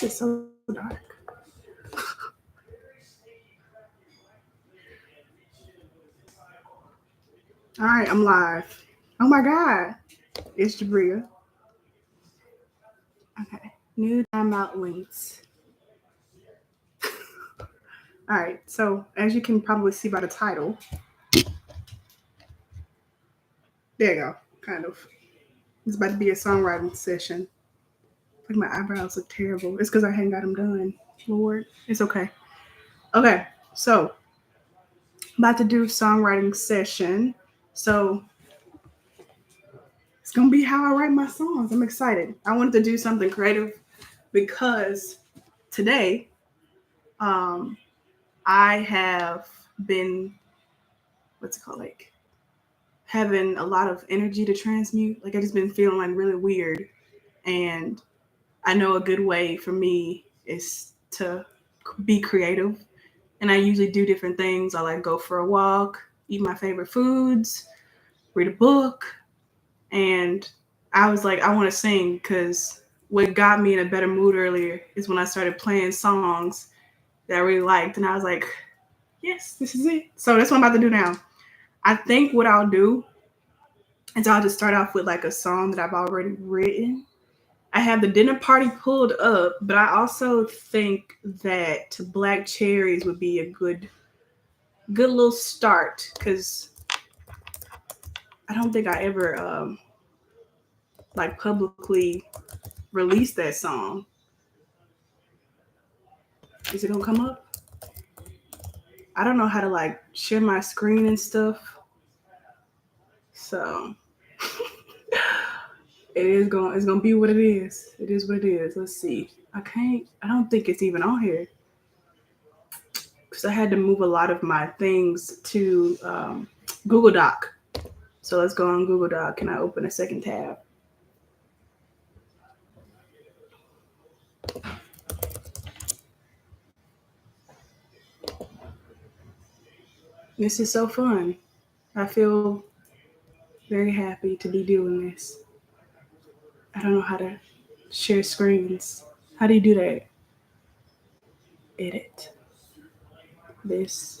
It's so dark. All right, I'm live. Oh my God. It's Jabria. Okay. New timeout links. All right. So, as you can probably see by the title, there you go. Kind of. It's about to be a songwriting session. Like my eyebrows look terrible. It's because I hadn't got them done. Lord, it's okay. Okay. So, about to do songwriting session. So, it's gonna be how I write my songs. I'm excited. I wanted to do something creative because today, um, I have been what's it called, like having a lot of energy to transmute. Like I just been feeling like really weird, and I know a good way for me is to be creative. And I usually do different things. I like go for a walk, eat my favorite foods, read a book, and I was like, I want to sing because what got me in a better mood earlier is when I started playing songs that I really liked, and I was like, yes, this is it. So that's what I'm about to do now. I think what I'll do is I'll just start off with like a song that I've already written. I have the dinner party pulled up, but I also think that Black Cherries would be a good little start because I don't think I ever like publicly released that song. Is it gonna come up? I don't know how to like share my screen and stuff. So it's gonna be what it is. It is what it is. Let's see. I don't think it's even on here. Because I had to move a lot of my things to Google Doc. So let's go on Google Doc. Can I open a second tab? This is so fun. I feel very happy to be doing this. I don't know how to share screens. How do you do that? Edit. This.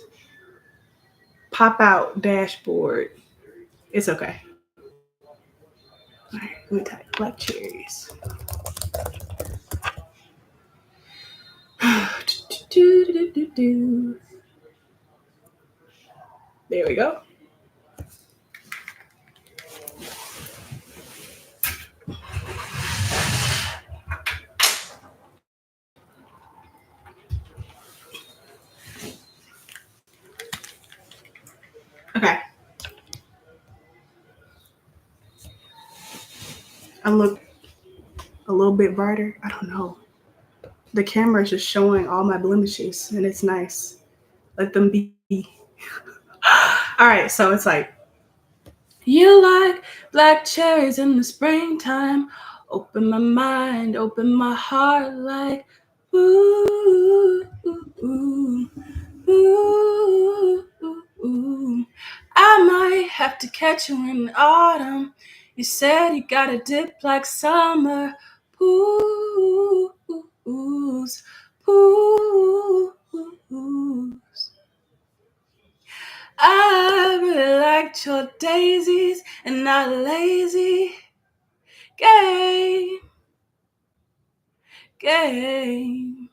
Pop out dashboard. It's okay. All right, let me type black cherries. There we go. Okay. I look a little bit brighter. I don't know. The camera is just showing all my blemishes, and it's nice. Let them be. All right, so it's like, you like black cherries in the springtime. Open my mind, open my heart like, ooh, ooh, ooh, ooh, ooh, ooh. I might have to catch you in the autumn. You said you got a dip like summer. Ooh, ooh, oohs, ooh, ooh, oohs. I really liked your daisies and not lazy. Game, game.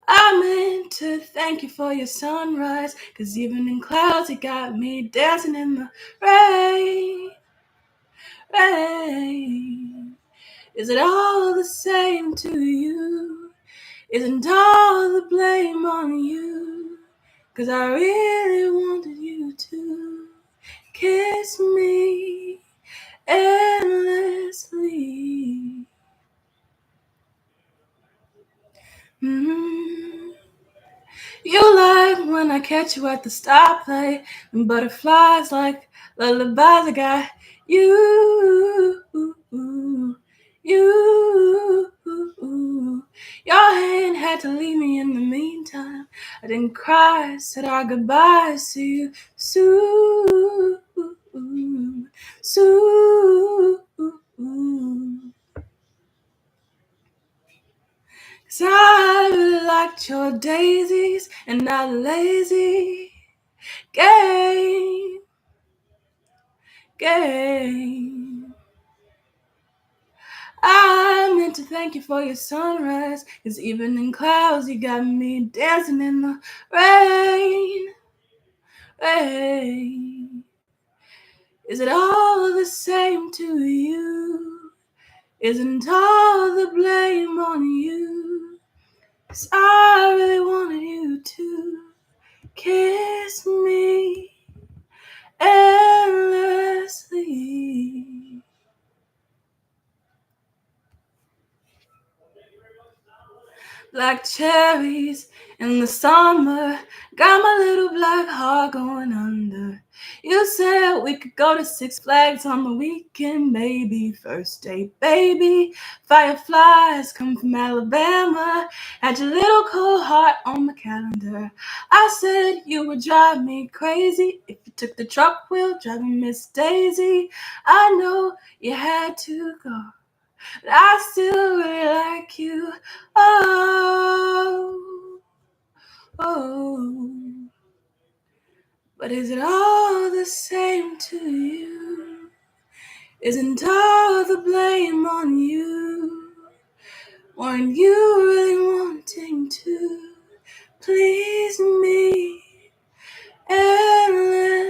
I meant to thank you for your sunrise, 'cause even in clouds it got me dancing in the rain, rain. Is it all the same to you? Isn't all the blame on you? 'Cause I really wanted you to kiss me endlessly. Mm-hmm. You like when I catch you at the stoplight, and butterflies like lullabies. I got you, you. Your hand had to leave me in the meantime. I didn't cry, said our goodbyes to you soon, soon. 'Cause I really liked your daisies and not lazy game. I meant to thank you for your sunrise, 'cause even in clouds you got me dancing in the rain. Is it all the same to you? Isn't all the blame on you? 'Cause I really wanted you to kiss me endlessly. Black cherries in the summer got my little black heart going under. You said we could go to Six Flags on the weekend, maybe. First date, baby. Fireflies come from Alabama. Had your little cold heart on the calendar. I said you would drive me crazy if you took the truck wheel driving Miss Daisy. I know you had to go, but I still really like you. Oh. But is it all the same to you? Isn't all the blame on you? Weren't you really wanting to please me endlessly?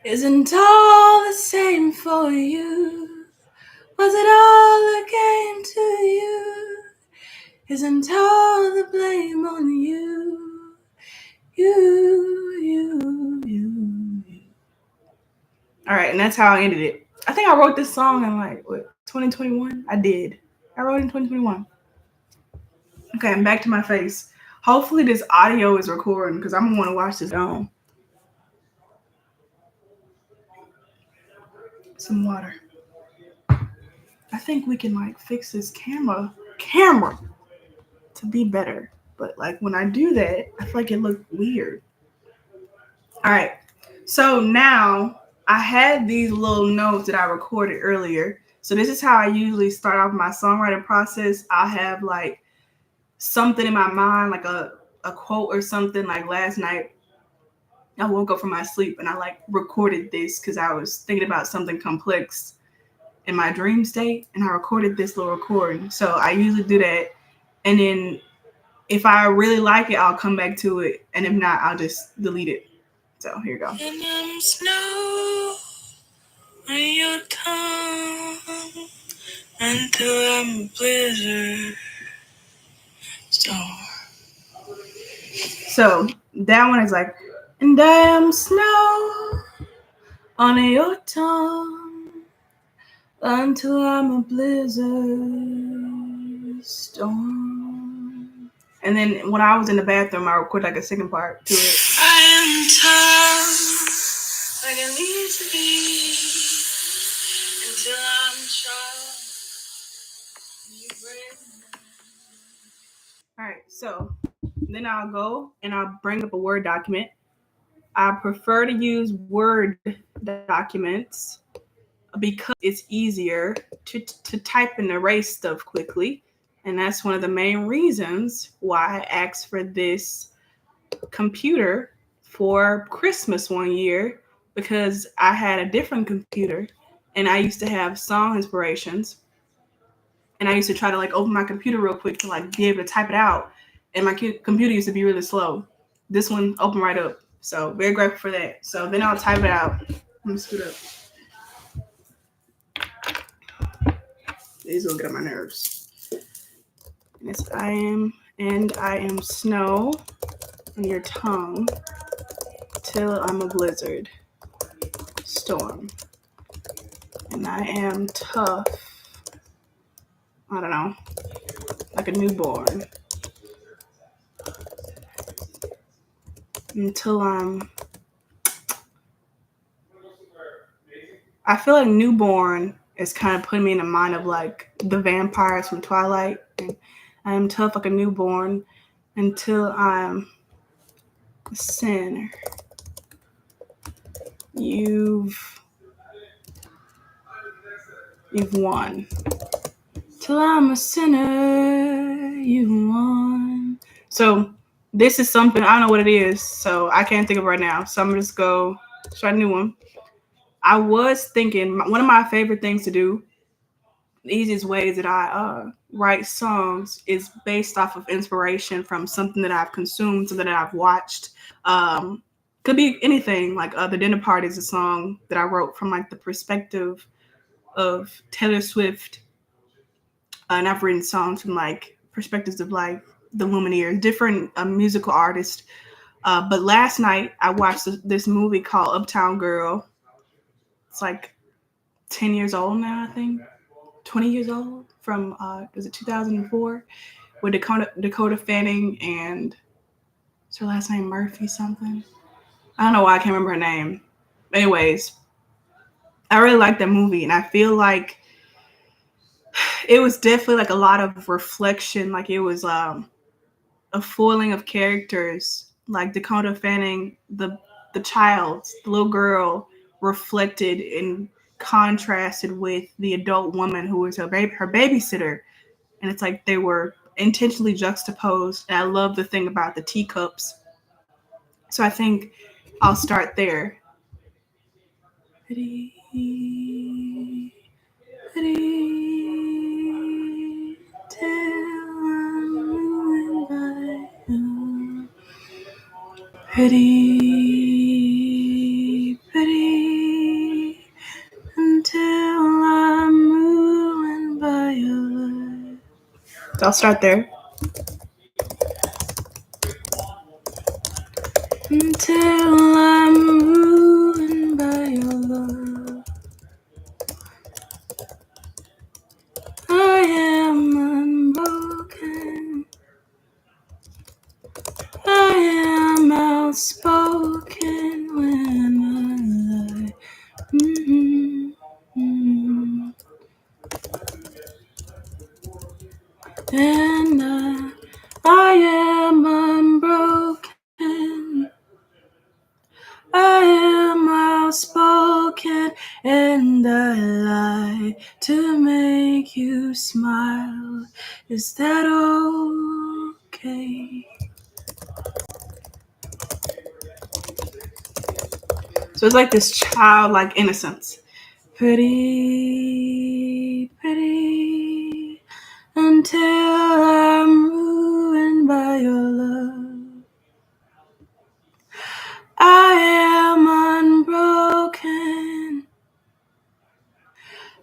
Isn't all the same for you? Was it all a game to you? Isn't all the blame on you? You. All right, and that's how I ended it. I think I wrote this song in 2021? I did. I wrote it in 2021. Okay, I'm back to my face. Hopefully this audio is recording because I'm going to want to watch this on. Some water. I think we can fix this camera to be better. But when I do that, I feel like it looked weird. All right. So now I had these little notes that I recorded earlier. So this is how I usually start off my songwriting process. I'll have something in my mind, like a quote or something. Like last night, I woke up from my sleep and I recorded this because I was thinking about something complex in my dream state, and I recorded this little recording. So I usually do that, and then if I really like it, I'll come back to it, and if not, I'll just delete it. So here you go. And I'm snow on your tongue until I'm a blizzard storm. So that one is and I am snow on your tongue until I'm a blizzard storm. And then when I was in the bathroom, I recorded a second part to it. I am tough like I need to be until I'm strong. All right, so then I'll go and I'll bring up a Word document. I prefer to use Word documents because it's easier to type and erase stuff quickly. And that's one of the main reasons why I asked for this computer for Christmas one year, because I had a different computer and I used to have song inspirations. And I used to try to open my computer real quick to be able to type it out. And my computer used to be really slow. This one opened right up. So very grateful for that. So then I'll type it out. Let me scoot up. These will get on my nerves. Yes, I am snow on your tongue till I'm a blizzard storm. And I am tough. I don't know. Like a newborn. Until I feel like newborn is kind of putting me in the mind of the vampires from Twilight. And I am tough like a newborn until I'm a sinner. You've you've won. Till I'm a sinner, you won. So this is something, I don't know what it is, so I can't think of it right now. So I'm gonna just go start a new one. I was thinking one of my favorite things to do, the easiest ways that I write songs is based off of inspiration from something that I've consumed, something that I've watched. Could be anything. Like The Dinner Party is a song that I wrote from like the perspective of Taylor Swift, and I've written songs from like perspectives of like the Lumineers, different musical artists. But last night I watched this movie called Uptown Girl. It's like 10 years old now, I think. 20 years old from, was it 2004? With Dakota Fanning and, is her last name Murphy something? I don't know why I can't remember her name. Anyways, I really like that movie, and I feel like it was definitely like a lot of reflection. Like it was a foiling of characters, like Dakota Fanning, the child, the little girl, reflected and contrasted with the adult woman who was her babysitter, and it's like they were intentionally juxtaposed. And I love the thing about the teacups. So I think I'll start there. Pretty, pretty, till I'm ruined by you. Pretty, pretty, until I'm ruined by your life. So I'll start there. Until I'm ruined by your love. I am unbroken. I am outspoken when I lie. Mm-hmm. And I am unbroken. I am outspoken, and I lie to make you smile. Is that okay? So it's like this childlike innocence. Pretty, pretty, until I'm ruined by your love. I am unbroken.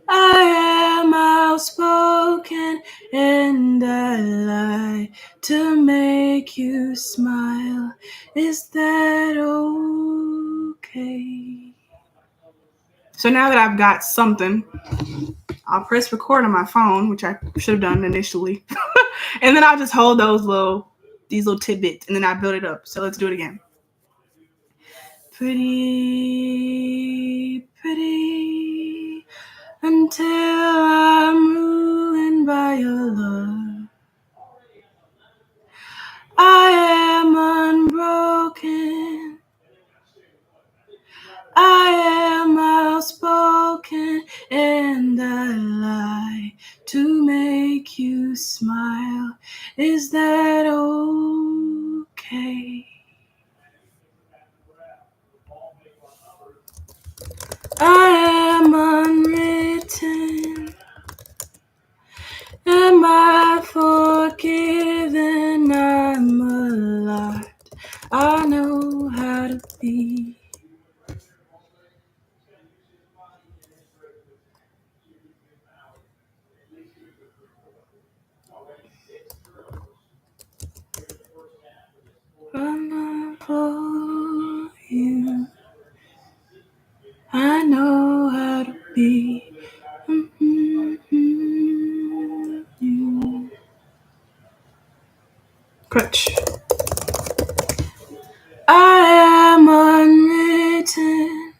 I am outspoken, and I lie to make you smile. Is that okay? So now that I've got something, I'll press record on my phone, which I should have done initially. And then I'll just hold these little tidbits, and then I build it up. So let's do it again. Pretty, pretty, until I'm ruined by your love. I am unbroken. I am outspoken, and I lie to make you smile. Is that okay? I am unwritten. Am I forgiven? I'm a lot. I know how to be. I'm not for you. I know how to be. You. Crutch. I am unwritten.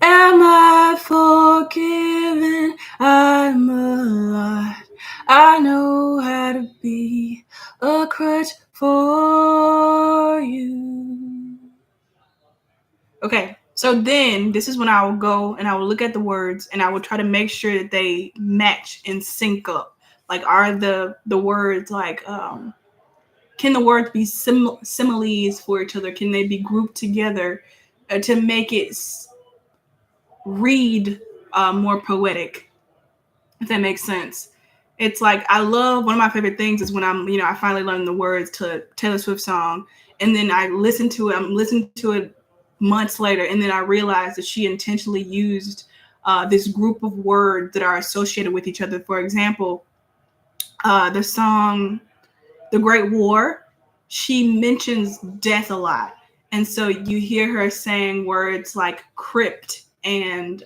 Am I forgiven? I'm a lot. I know how to be a crutch for you. Okay, So then this is when I will go and I will look at the words and I will try to make sure that they match and sync up. Like, are the words like can the words be similes for each other? Can they be grouped together to make it read more poetic? If that makes sense. It's like, I love, one of my favorite things is when I finally learned the words to Taylor Swift song, and then I listen to it. I'm listening to it months later, and then I realized that she intentionally used this group of words that are associated with each other. For example, the song "The Great War," she mentions death a lot, and so you hear her saying words like crypt and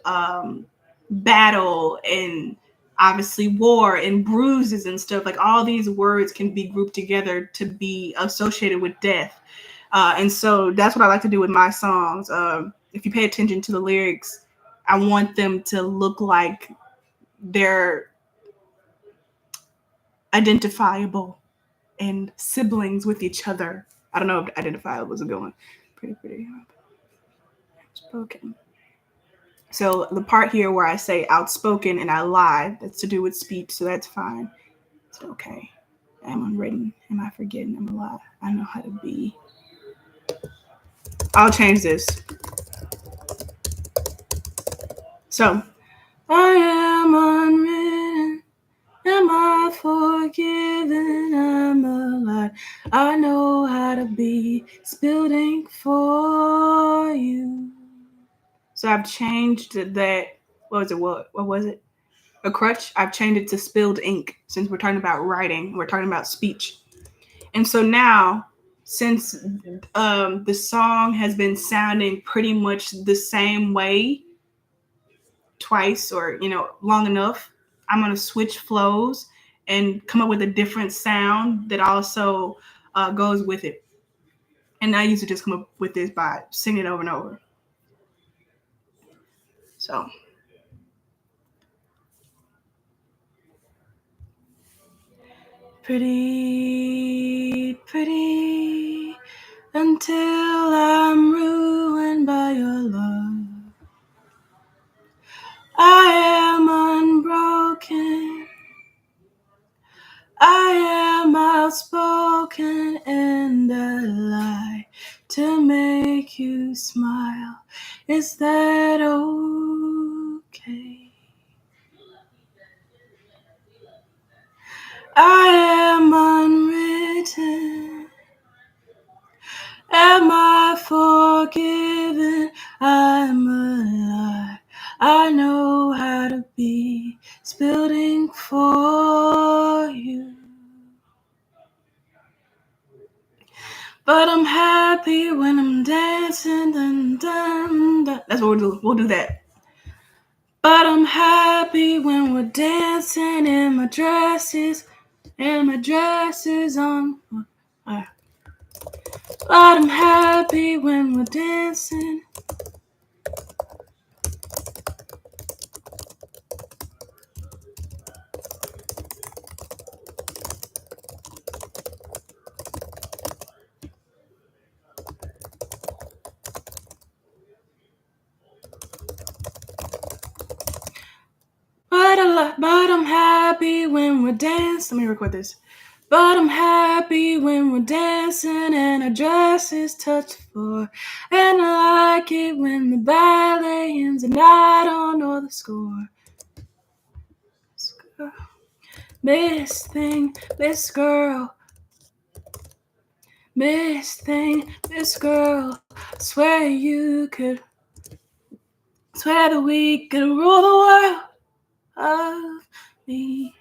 battle and obviously war and bruises and stuff. Like, all these words can be grouped together to be associated with death. And so that's what I like to do with my songs. If you pay attention to the lyrics, I want them to look like they're identifiable and siblings with each other. I don't know if identifiable was a good one. Pretty outspoken. So the part here where I say outspoken and I lie, that's to do with speech, so that's fine. It's okay. I'm unwritten. Am I forgetting? I'm alive. I know how to be. I'll change this. So, I am unwritten. Am I forgiven? I'm alive. I know how to be. Spilled ink for you. So I've changed that. What was it? What was it? A crutch. I've changed it to spilled ink, since we're talking about writing. We're talking about speech. And so now, since the song has been sounding pretty much the same way twice, or long enough, I'm going to switch flows and come up with a different sound that also goes with it. And I usually just come up with this by singing it over and over. So, pretty until I'm ruined by your love. I am unbroken. I am outspoken, and I lie to make you smile. Is that okay? I am unwritten. Am I forgiven? I'm alive. I know how to be. Spilled ink for you. But I'm happy when I'm dancing. Dun, dun, dun. That's what we'll do. We'll do that. But I'm happy when we're dancing in my dresses. And my dress is on. But I'm happy when we're dancing. But I'm happy when we're dancing. Let me record this. But I'm happy when we're dancing and our dresses touch the floor. And I like it when the ballet ends and I don't know the score. Miss thing, Miss girl. Miss thing, Miss girl. Swear that we could rule the world of me.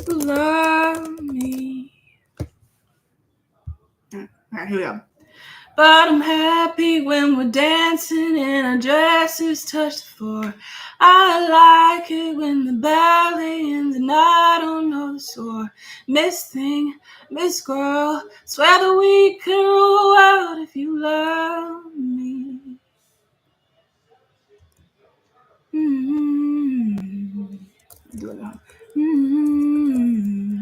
Love me. All right, here we go. But I'm happy when we're dancing and our dresses touch the floor. I like it when the ballet ends and I don't know the score. Miss thing, Miss girl, swear that we could rule out if you love me. Mm-hmm. Do it now. Mm-hmm.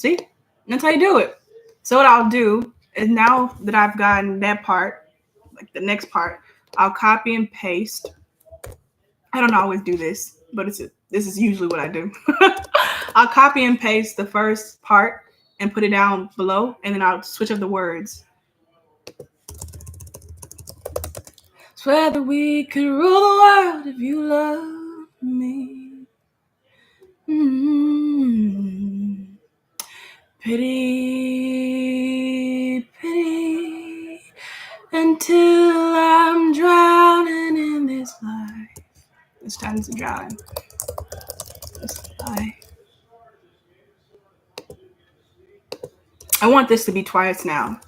See? That's how you do it. So what I'll do is, now that I've gotten that part, like the next part, I'll copy and paste. I don't always do this, but this is usually what I do. I'll copy and paste the first part and put it down below, and then I'll switch up the words. Swear that we could rule the world if you love me. Mm-hmm. Pity, pity, until I'm drowning in this life. It's time to drown. This life. I want this to be twice now.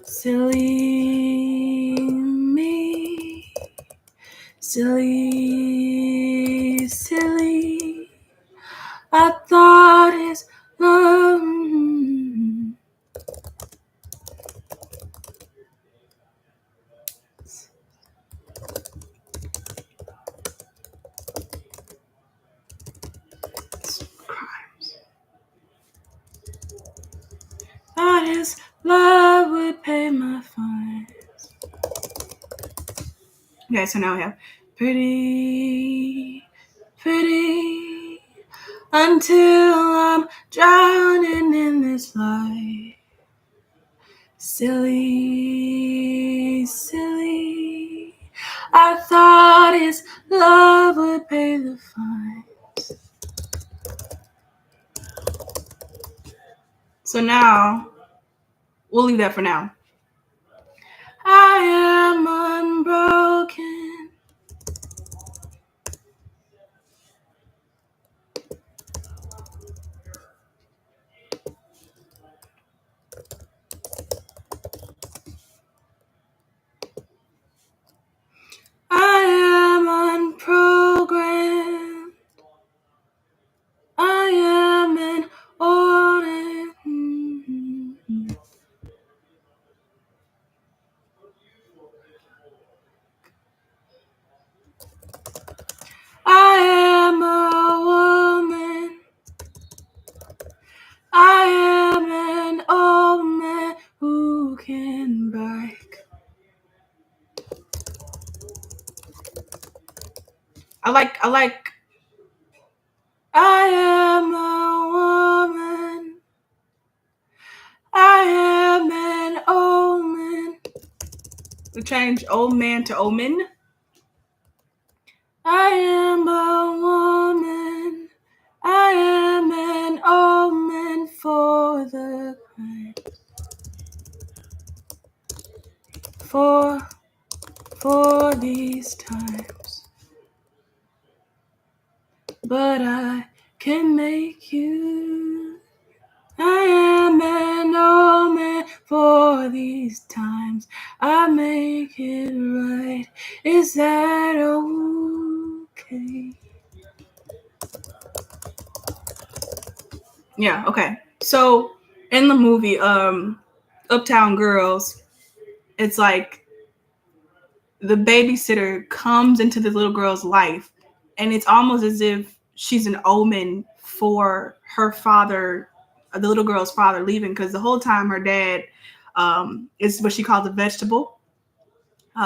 Silly me, silly, silly. I thought it's love. Thought his love would pay my fines. Okay, so now we have pretty, pretty, until I'm drowning in this life. Silly, silly, I thought his love would pay the fines. So now, we'll leave that for now. I am unbroken. I am unprogrammed. I am an organ. I am a woman. I am an old man who can bike. I like. I am a woman. I am an old man. We change old man to omen. I am a woman. I am an omen for the kind. For these times. But I can make you. I am an omen for these times. I make it right. Is that okay? Yeah, okay. So in the movie Uptown Girls, it's like the babysitter comes into the little girl's life, and it's almost as if she's an omen for her father, the little girl's father, leaving, because the whole time her dad is what she calls a vegetable.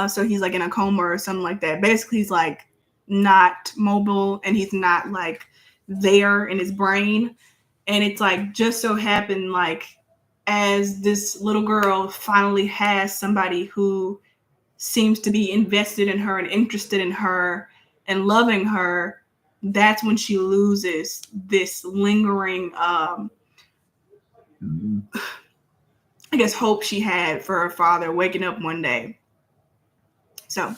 So he's like in a coma or something like that. Basically, he's like not mobile, and he's not like there in his brain. And it's like just so happened, like, as this little girl finally has somebody who seems to be invested in her and interested in her and loving her, that's when she loses this lingering, I guess, hope she had for her father waking up one day. So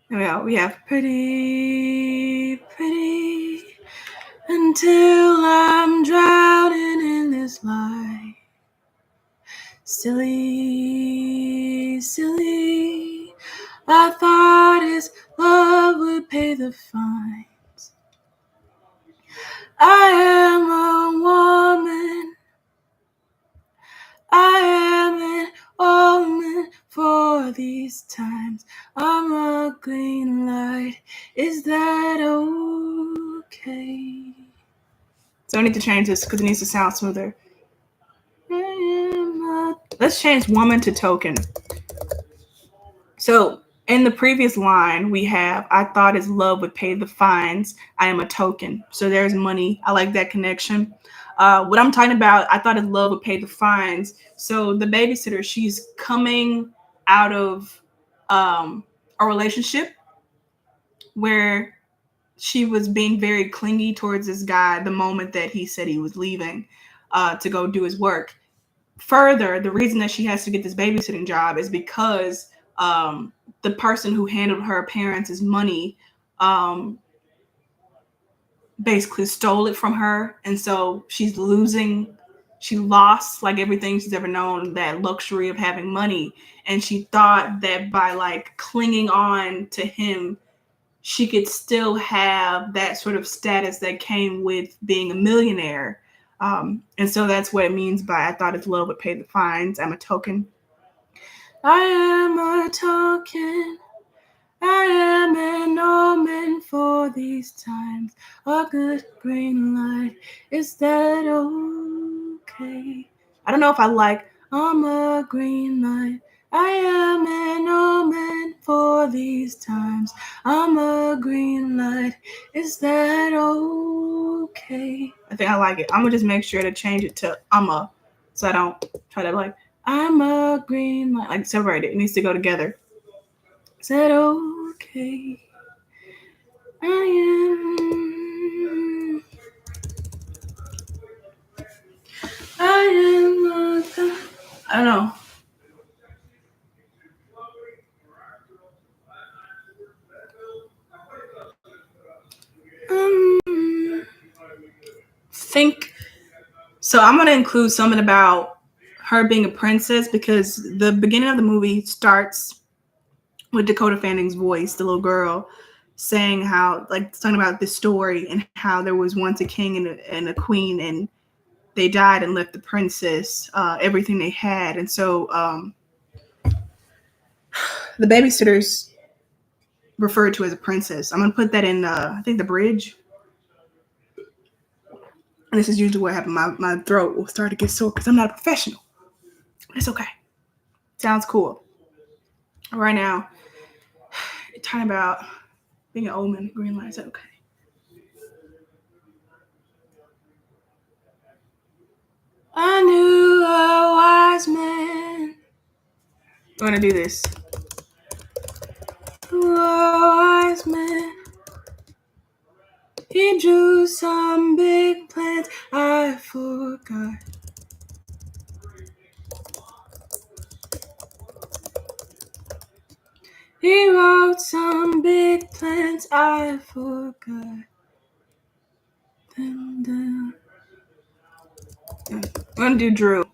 here we go. We have pretty, pretty, until I'm drowning in this life. Silly, silly, I thought his love would pay the fines. I am a woman. I am an omen for these times. I'm a green light. Is that okay? So I need to change this because it needs to sound smoother. Let's change woman to token. So in the previous line, we have, I thought his love would pay the fines. I am a token. So there's money. I like that connection. What I'm talking about, I thought his love would pay the fines. So the babysitter, she's coming out of a relationship where she was being very clingy towards this guy the moment that he said he was leaving to go do his work. Further, the reason that she has to get this babysitting job is because the person who handled her parents' money basically stole it from her. And so she lost like everything she's ever known, that luxury of having money. And she thought that by like clinging on to him, she could still have that sort of status that came with being a millionaire. And so that's what it means by I thought his love would pay the fines. I'm a token. I am a token. I am an omen for these times. A good green light. Is that okay? I don't know if I like I'm a green light. I am an omen for these times. I'm a green light. Is that okay? I think I like it. I'm gonna just make sure to change it to so I don't try to like I'm a green light. Like separate it. It needs to go together. Is that okay? I am I don't know. Think so. I'm gonna include something about her being a princess because the beginning of the movie starts with Dakota Fanning's voice, the little girl, saying how like talking about this story and how there was once a king and a queen and they died and left the princess everything they had, and so the babysitters referred to as a princess. I'm gonna put that in I think the bridge. And this is usually what happens. My throat will start to get sore because I'm not a professional. It's okay. Sounds cool. Right now, talking about being an omen, green light. Is that okay? I knew a wise man. I'm gonna do this. A wise man. He drew some big plans. I forgot. He wrote some big plans. I forgot them down. I'm gonna do Drew.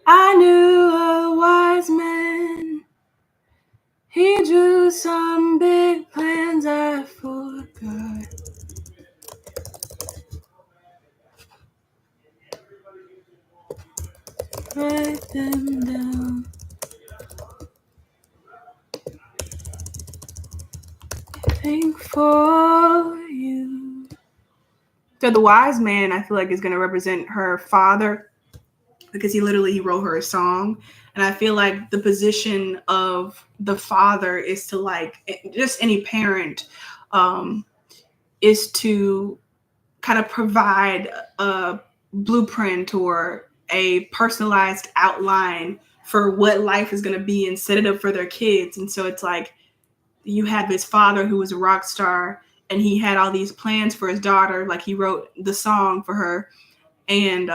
I knew a wise man. He drew some big plans. I forgot. Write them down. Think for you. So the wise man, I feel like, is going to represent her father because he wrote her a song. And I feel like the position of the father is to like just any parent is to kind of provide a blueprint or a personalized outline for what life is going to be and set it up for their kids. And so it's like you have this father who was a rock star and he had all these plans for his daughter. Like he wrote the song for her and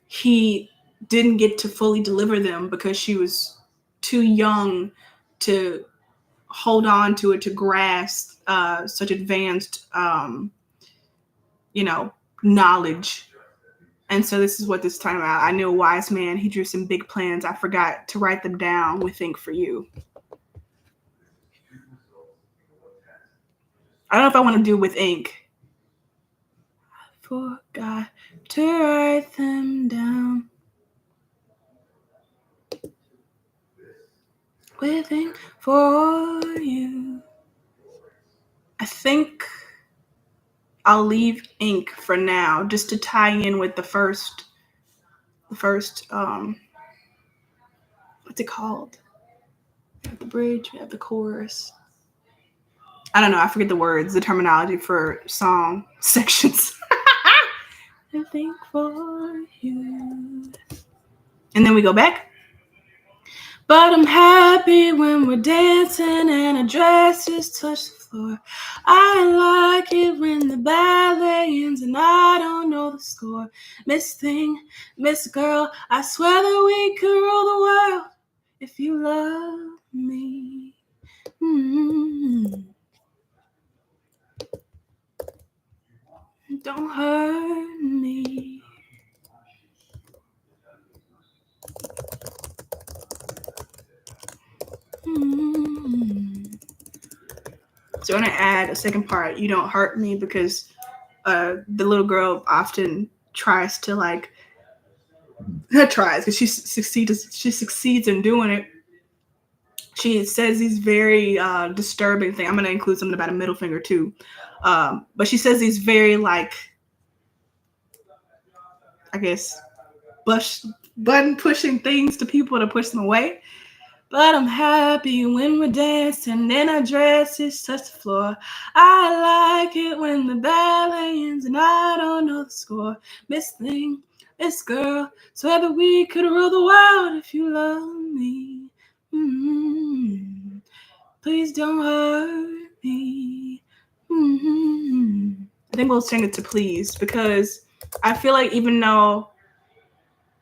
he didn't get to fully deliver them because she was too young to hold on to it, to grasp such advanced, knowledge. And so this is what this is talking about. I knew a wise man. He drew some big plans. I forgot to write them down with Think for You. I don't know if I want to do with ink. I forgot to write them down with ink for you. I think I'll leave ink for now, just to tie in with the first what's it called? We have the bridge, we have the chorus. I don't know, I forget the words, the terminology for song sections. I think for you. And then we go back. But I'm happy when we're dancing and our dresses touch the floor. I like it when the ballet ends and I don't know the score. Miss Thing, Miss Girl, I swear that we could rule the world if you love me. Mm-hmm. Don't hurt me. Mm-hmm. So I'm going to add a second part, you don't hurt me, because the little girl often tries to like, not tries, because she succeeds in doing it. She says these very disturbing things. I'm going to include something about a middle finger too. But she says these very like, I guess, button pushing things to people to push them away. But I'm happy when we're dancing and our dresses touch the floor. I like it when the ballet ends and I don't know the score. Miss Thing, Miss Girl, swear that we could rule the world if you love me. Mm-hmm. Please don't hurt me. Mm-hmm. I think we'll sing it to Please, because I feel like even though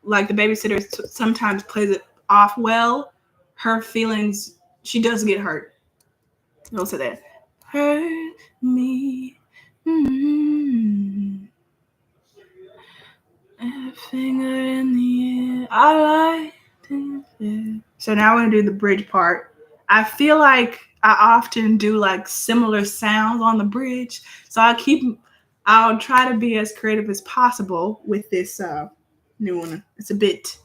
like the babysitter sometimes plays it off well, her feelings, she does get hurt. We'll say that. Hurt me. Mm-hmm. A finger in the air. I like it. So now we're gonna do the bridge part. I feel like I often do like similar sounds on the bridge, so I'll try to be as creative as possible with this new one. It's a bit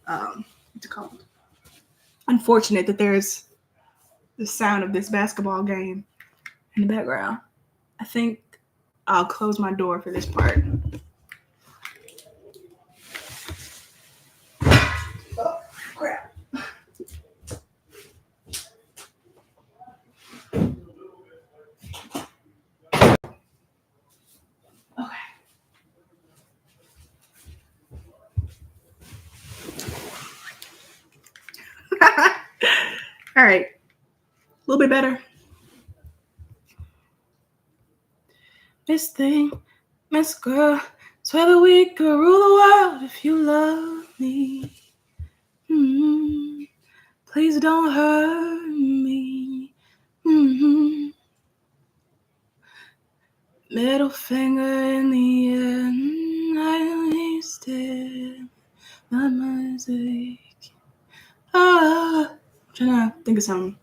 what's it called? Unfortunate that there's the sound of this basketball game in the background. I think I'll close my door for this part. Oh, crap. Okay. All right. A little bit better. Miss Thing, Miss Girl, swear that we could rule the world if you love me. Mm-hmm. Please don't hurt me. Mm-hmm. Middle finger in the air, I wasted my mistake. I'm trying to think of something.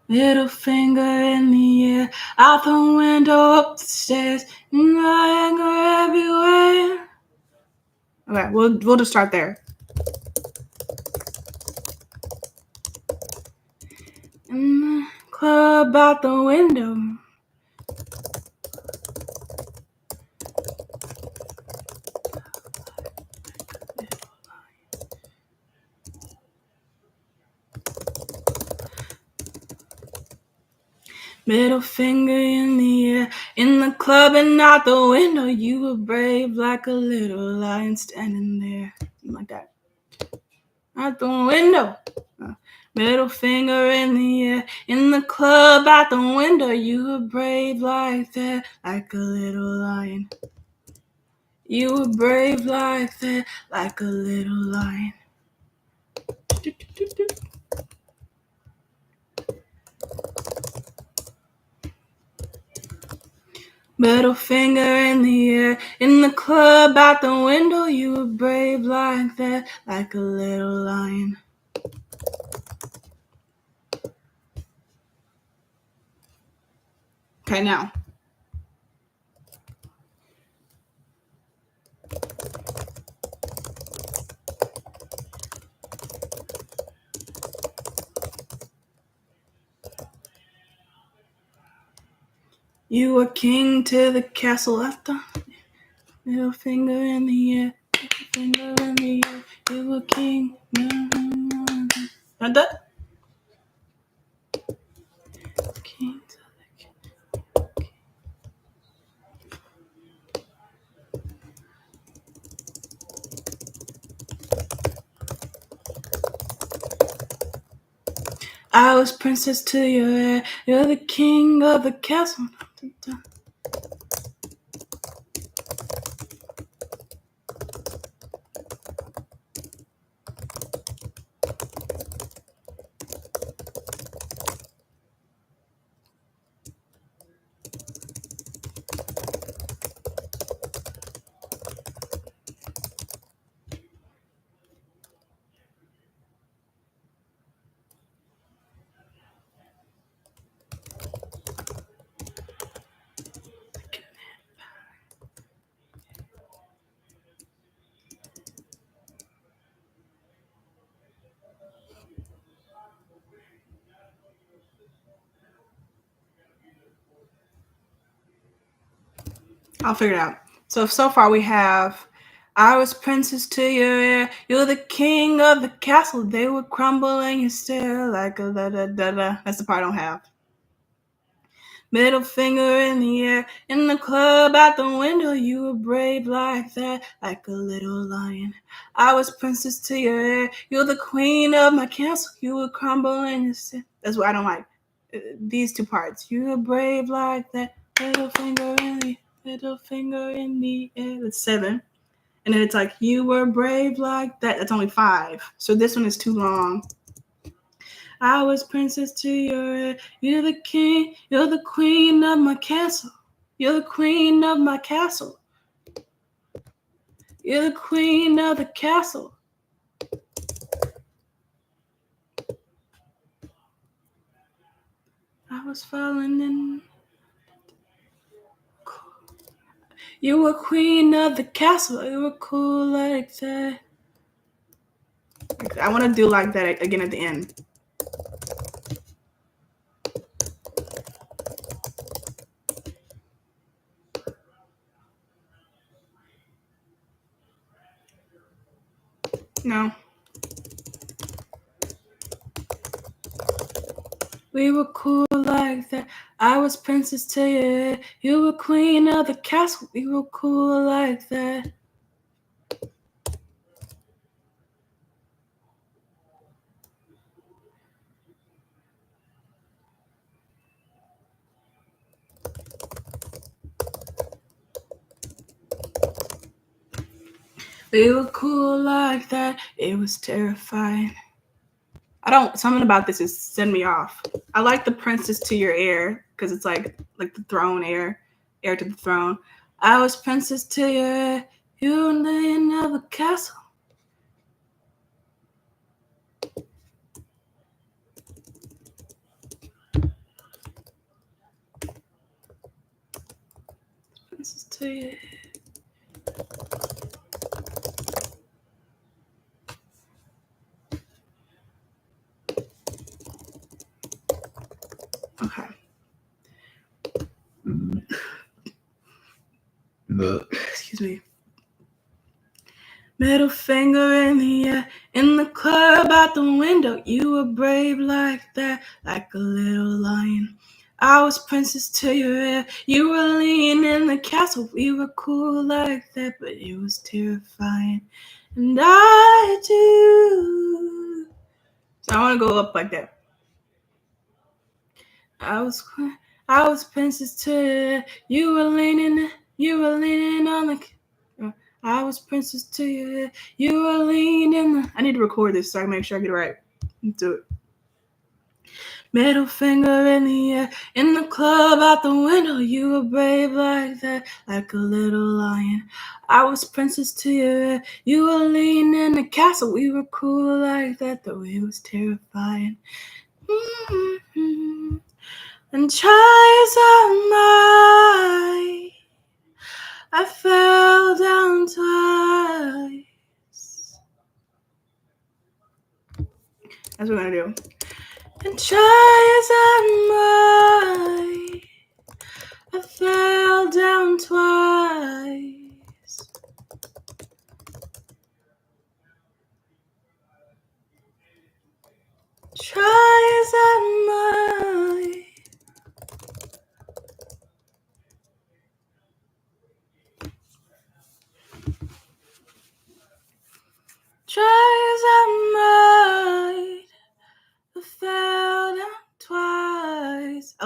Middle finger in the air, out the window, up the stairs, anger everywhere. Okay, we'll just start there. In the club, out the window. Middle finger in the air, in the club and out the window. You were brave like a little lion standing there. Something like that. Out the window. Middle finger in the air, in the club, out the window. You were brave like that, like a little lion. You were brave like that, like a little lion. Middle finger in the air, in the club, out the window. You were brave like that, like a little lion. Okay, now. You were king till the castle after. Middle finger in the air, middle finger in the air. You were king. Not that. King till the I was princess to your heir. You're the king of the castle. I'll figure it out. So far we have, I was princess to your ear. You're the king of the castle. They would crumble and you stare like a da-da-da-da. That's the part I don't have. Middle finger in the air. In the club out the window. You were brave like that, like a little lion. I was princess to your ear. You're the queen of my castle. You would crumble and you stare. That's what I don't like. These two parts. You were brave like that. Middle finger in the air. That's 7. And then it's like, you were brave like that. That's only 5. So this one is too long. I was princess to your ear. You're the king. You're the queen of my castle. You're the queen of my castle. You're the queen of the castle. I was falling in. You were queen of the castle. You were cool like that. I want to do like that again at the end. No. We were cool like that. I was princess to you. You were queen of the castle. We were cool like that. We were cool like that. It was terrifying. Something about this is send me off. I like the princess to your heir because it's like the throne heir to the throne. I was princess to your heir. You were laying of the castle. Princess to your heir. Okay. Excuse me. Middle finger in the air, in the club out the window. You were brave like that, like a little lion. I was princess to your heir. You were lean in the castle. We were cool like that, but it was terrifying. And I do. So I want to go up like that. I was princess to your heir. You were leaning on the. I was princess to you. You were leaning. I need to record this so I can make sure I get it right. Let's do it. Middle finger in the air. In the club out the window. You were brave like that, like a little lion. I was princess to you. You were leaning in the castle. We were cool like that, though it was terrifying. Mm-hmm. And try as I might, I fell down twice. That's what we're gonna do. And try as I might, I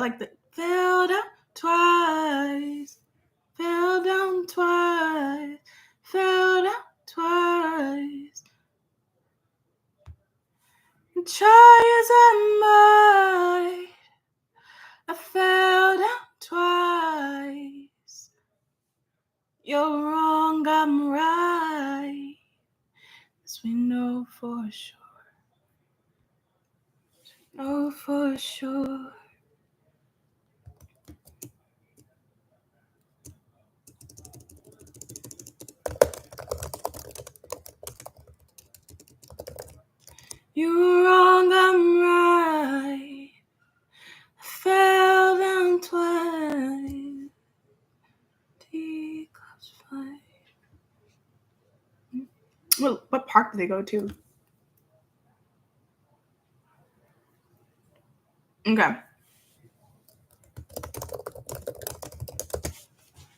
like the fell down twice, fell down twice, fell down twice. And try as I might, I fell down twice. You're wrong, I'm right. This we know for sure. Know for sure. You're wrong, I'm right. I fell down twice. Teacups fly. Well, what park did they go to? Okay.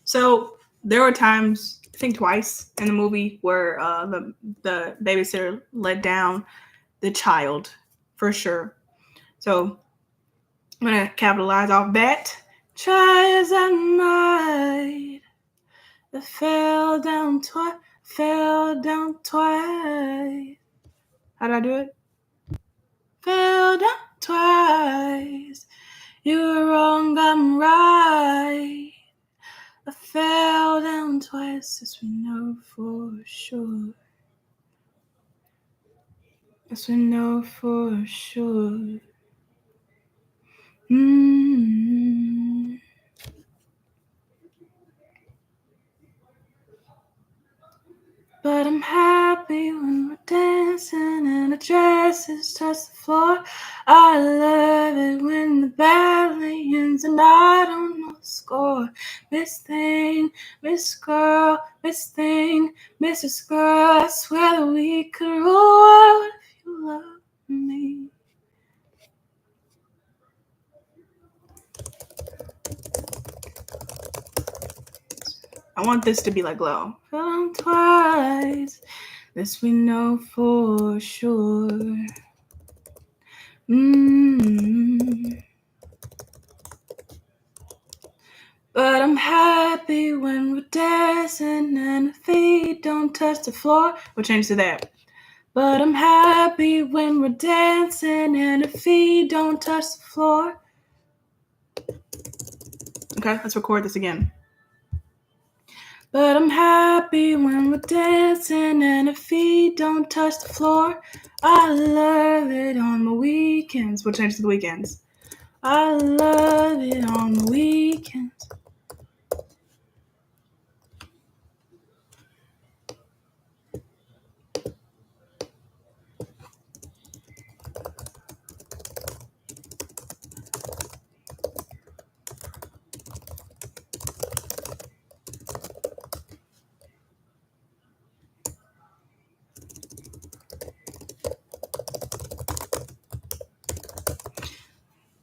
So there were times, I think twice in the movie, where the babysitter let down the child, for sure. So I'm going to capitalize off that. Try as I might, I fell down twice, fell down twice. How did I do it? Fell down twice. You were wrong, I'm right. I fell down twice, as we know for sure. As we know for sure. But I'm happy when we're dancing and the dresses touch the floor. I love it when the ballet ends and I don't know the score. Miss Thing, Miss Girl, Miss Thing, Mrs. Girl. I swear that we could rule the world if you love me. I want this to be like low. Fell down twice. This we know for sure. But I'm happy when we're dancing and the feet don't touch the floor. We'll change to that. But I'm happy when we're dancing and the feet don't touch the floor. Okay, let's record this again. But I'm happy when we're dancing and the feet don't touch the floor. I love it on the weekends. We'll change to the weekends. I love it on the weekends.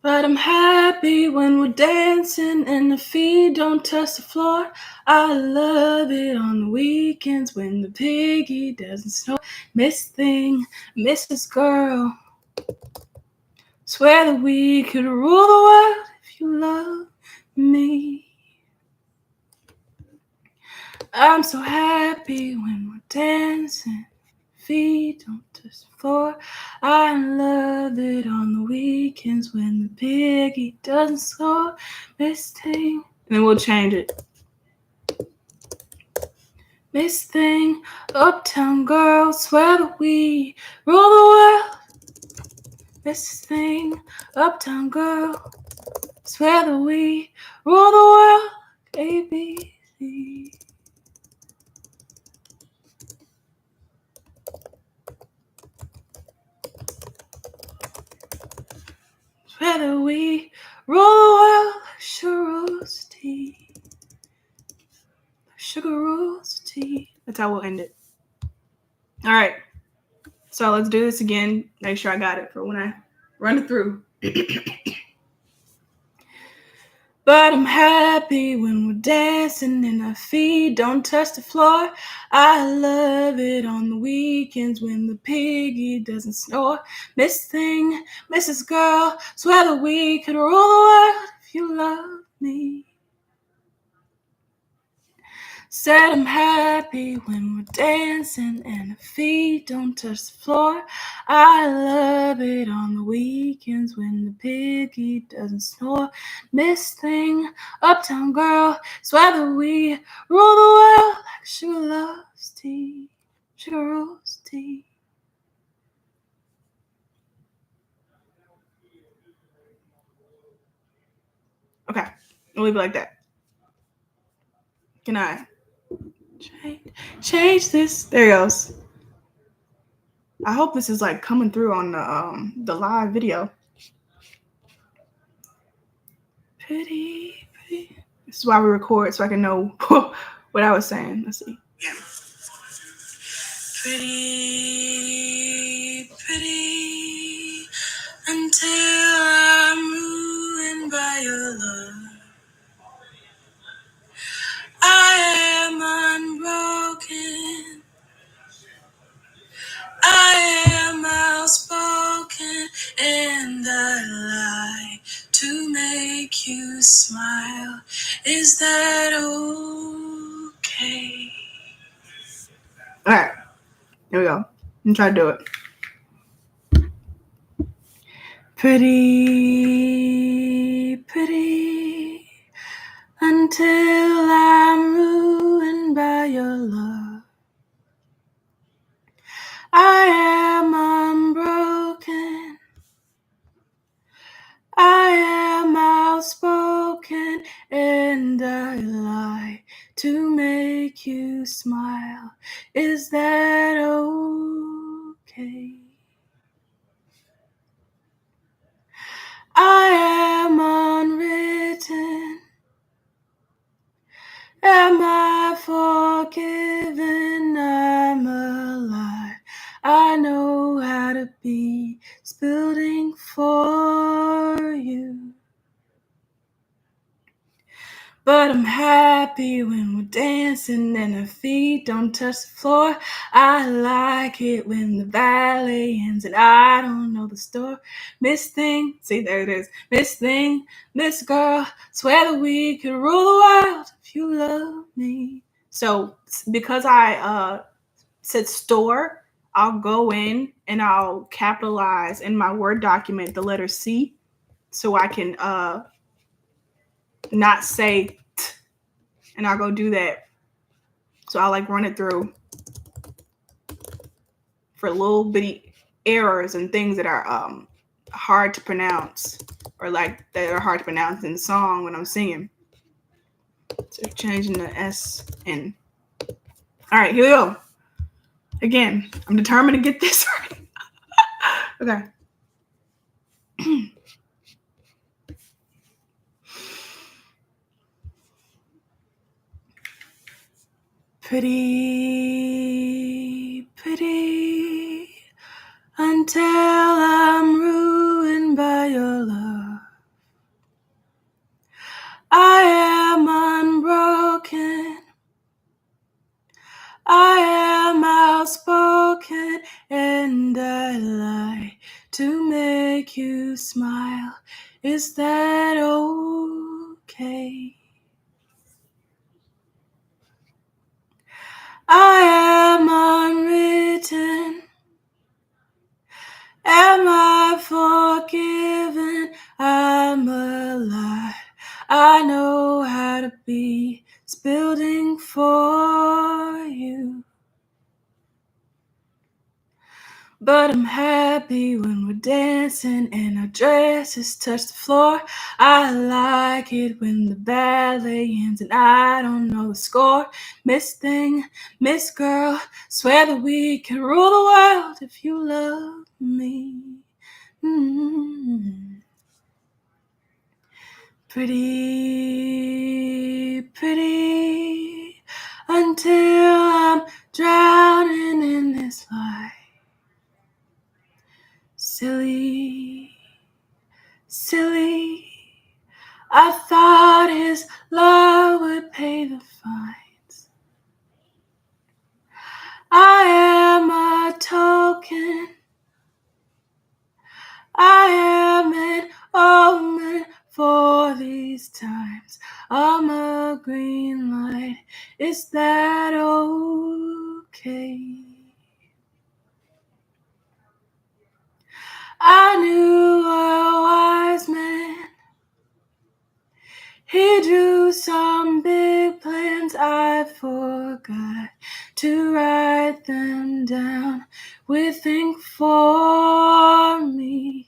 But I'm happy when we're dancing and the feet don't touch the floor. I love it on the weekends when the piggy doesn't snore. Miss Thing, Mrs. Girl. Swear that we could rule the world if you love me. I'm so happy when we're dancing. Feet don't touch the floor. I love it on the weekends when the piggy doesn't score. Miss Thing. And then we'll change it. Miss Thing, Uptown Girl, swear that we rule the world. Miss Thing, Uptown Girl, swear that we rule the world. ABC. Whether we rule the world like sugar rules tea. Sugar rules tea. That's how we'll end it. All right. So let's do this again. Make sure I got it for when I run it through. But I'm happy when we're dancing and our feet don't touch the floor. I love it on the weekends when the piggy doesn't snore. Miss Thing, Mrs. Girl, swear that we could rule the world if you love me. Said I'm happy when we're dancing and our feet don't touch the floor. I love it on the weekends when the piggy doesn't snore. Miss Thing, Uptown Girl, swear that we rule the world like sugar loves tea. Sugar rules tea. Okay, we'll leave it like that. Can I change this? There it goes. I hope this is like coming through on the live video. Pretty. This is why we record, so I can know what I was saying. Let's see. Yeah. Pretty, until I'm ruined by your love. I am unbroken. I am outspoken, and I lie to make you smile. Is that okay? All right, here we go. I'm trying to do it. Pretty, until I'm ruined by your love. I am unbroken. I am outspoken, and I lie to make you smile. Is that okay? I am unwritten. Am I forgiven? I'm alive. I know how to be spilled ink for you. But I'm happy when we're dancing and our feet don't touch the floor. I like it when the ballet ends and I don't know the store. Miss Thing, see there it is. Miss Thing, Miss Girl, swear that we could rule the world if you love me. So because I said store, I'll go in and I'll capitalize in my Word document the letter C so I can not say t, and I'll go do that. So I'll like run it through for little bitty errors and things that are hard to pronounce or like that are hard to pronounce in the song when I'm singing. So changing the S in. All right, here we go. Again, I'm determined to get this right. Okay. Pretty, until I'm ruined by your love. I am unbroken. I am outspoken, and I lie to make you smile. Is that okay? I am unwritten. Am I forgiven? I'm alive. I know how to be spilled ink for you. But I'm happy when we're dancing and our dresses touch the floor. I like it when the ballet ends and I don't know the score. Miss Thing, Miss Girl, swear that we can rule the world if you love me. Mm-hmm. Pretty, until I'm drowning in this light. Silly, I thought his love would pay the fines. I am a token. I am an omen for these times. I'm a green light. Is that okay? I knew a wise man. He drew some big plans. I forgot to write them down with ink for me.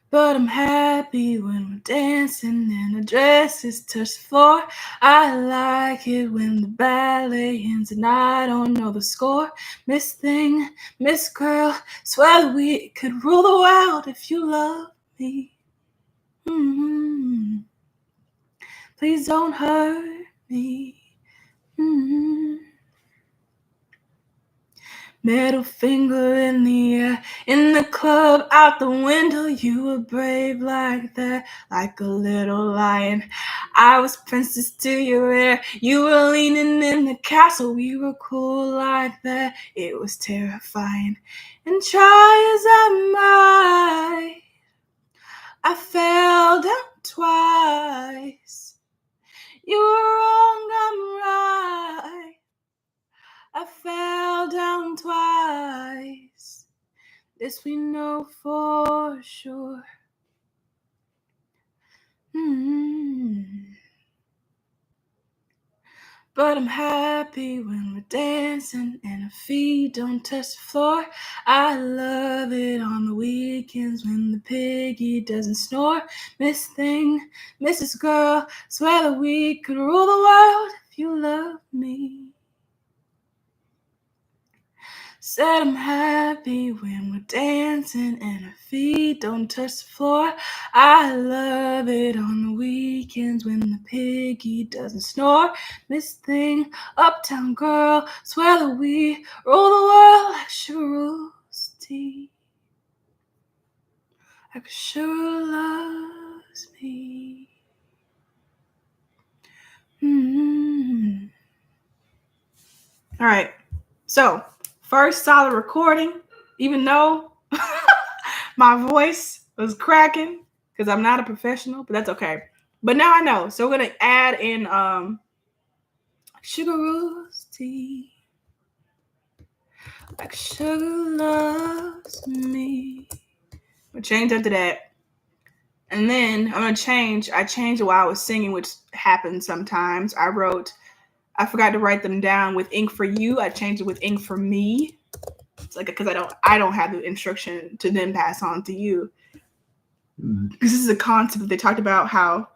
But I'm happy when we're dancing and the dresses touch the floor. I like it when the ballet ends and I don't know the score. Miss Thing, Miss Girl, swear that we could rule the world if you love me. Mm-hmm. Please don't hurt me. Mm-hmm. Middle finger in the air, in the club, out the window. You were brave like that, like a little lion. I was princess to your ear. You were leaning in the castle. We were cool like that. It was terrifying. And try as I might, I fell down twice. You were wrong, I'm right. I fell down twice. This we know for sure. But I'm happy when we're dancing and our feet don't touch the floor. I love it on the weekends when the piggy doesn't snore. Miss Thing, Mrs. Girl, swear that we could rule the world if you love me. Said I'm happy when we're dancing and our feet don't touch the floor. I love it on the weekends when the piggy doesn't snore. Miss Thing, uptown girl, swear that we rule the world like sugar rules tea. Like sugar loves me. All right, so first solid recording, even though my voice was cracking because I'm not a professional, but that's okay. But now I know. So we're going to add in sugar rules tea. Like sugar loves me. We'll change up to that. And then I'm going to change. I changed it while I was singing, which happens sometimes. I forgot to write them down with ink for you. I changed it with ink for me. It's like, because I don't have the instruction to then pass on to you. Because this is a concept that they talked about how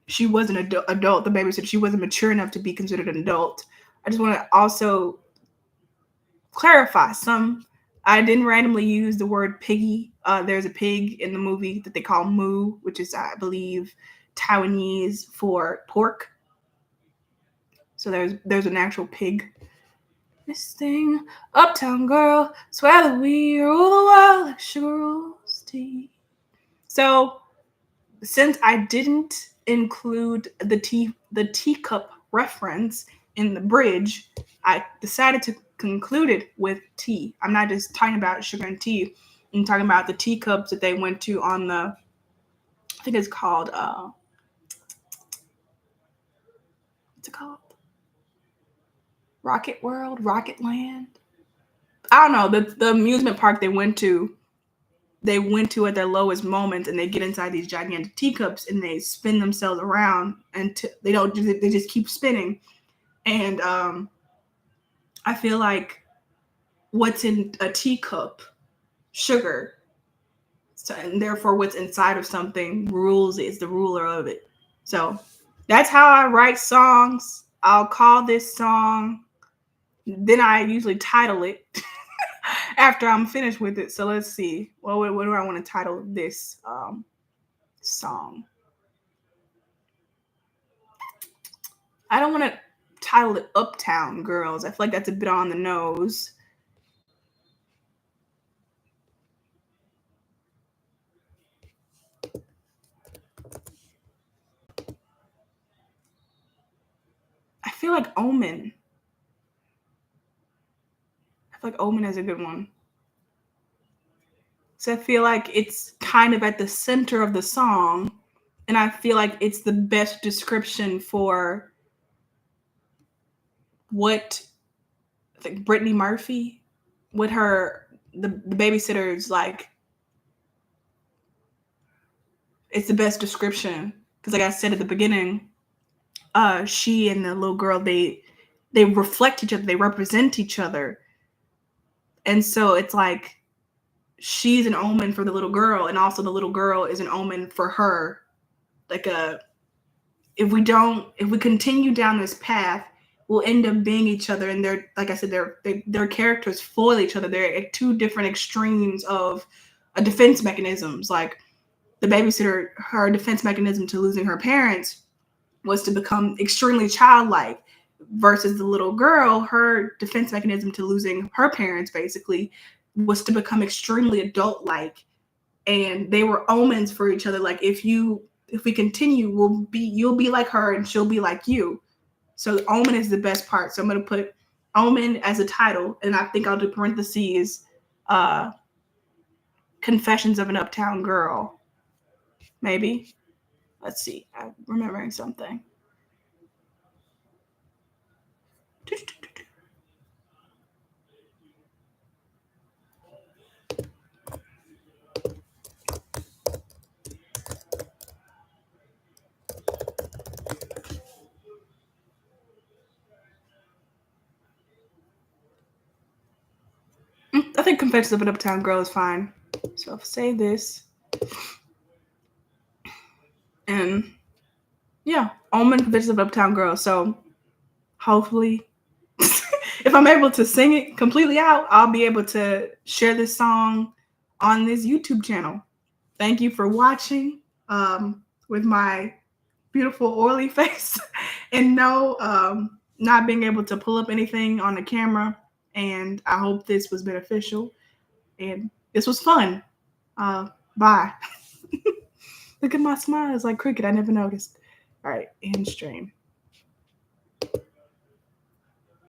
she was an adult. The baby said she wasn't mature enough to be considered an adult. I just want to also clarify I didn't randomly use the word piggy. There's a pig in the movie that they call moo, which is, I believe, Taiwanese for pork. So there's an actual pig. This thing, uptown girl, swear that we rule the world like sugar rules tea. So since I didn't include the teacup reference in the bridge, I decided to conclude it with tea. I'm not just talking about sugar and tea. I'm talking about the teacups that they went to on the, I think it's called, what's it called? Rocket World, Rocket Land. I don't know, the amusement park they went to at their lowest moments, and they get inside these gigantic teacups and they spin themselves around and they just keep spinning. And I feel like what's in a teacup, sugar, so, and therefore what's inside of something is the ruler of it. So that's how I write songs. I'll call this song, then I usually title it after I'm finished with it. So let's see. Well, what do I want to title this song? I don't want to title it Uptown Girls. I feel like that's a bit on the nose. feel like Omen. I feel like Omen is a good one. So I feel like it's kind of at the center of the song, and I feel like it's the best description for what like Brittany Murphy, with her the babysitter's like. It's the best description because, like I said at the beginning, she and the little girl they reflect each other, they represent each other, and so it's like she's an omen for the little girl, and also the little girl is an omen for her. Like if we continue down this path, we'll end up being each other, and they're like I said, their characters foil each other. They're at two different extremes of a defense mechanisms. Like the babysitter, her defense mechanism to losing her parents was to become extremely childlike, versus the little girl, her defense mechanism to losing her parents basically was to become extremely adult-like. And they were omens for each other. Like if we continue, you'll be like her and she'll be like you. So Omen is the best part. So I'm gonna put Omen as a title, and I think I'll do parentheses Confessions of an Uptown Girl. Maybe. Let's see. I'm remembering something. I think Confessions of an Uptown Girl is fine. So I'll save this. And yeah, Omen, Confessions of an Uptown Girl. So hopefully, if I'm able to sing it completely out, I'll be able to share this song on this YouTube channel. Thank you for watching with my beautiful oily face and not being able to pull up anything on the camera. And I hope this was beneficial. And this was fun. Bye. Look at my smile. It's like cricket. I never noticed. All right, end stream.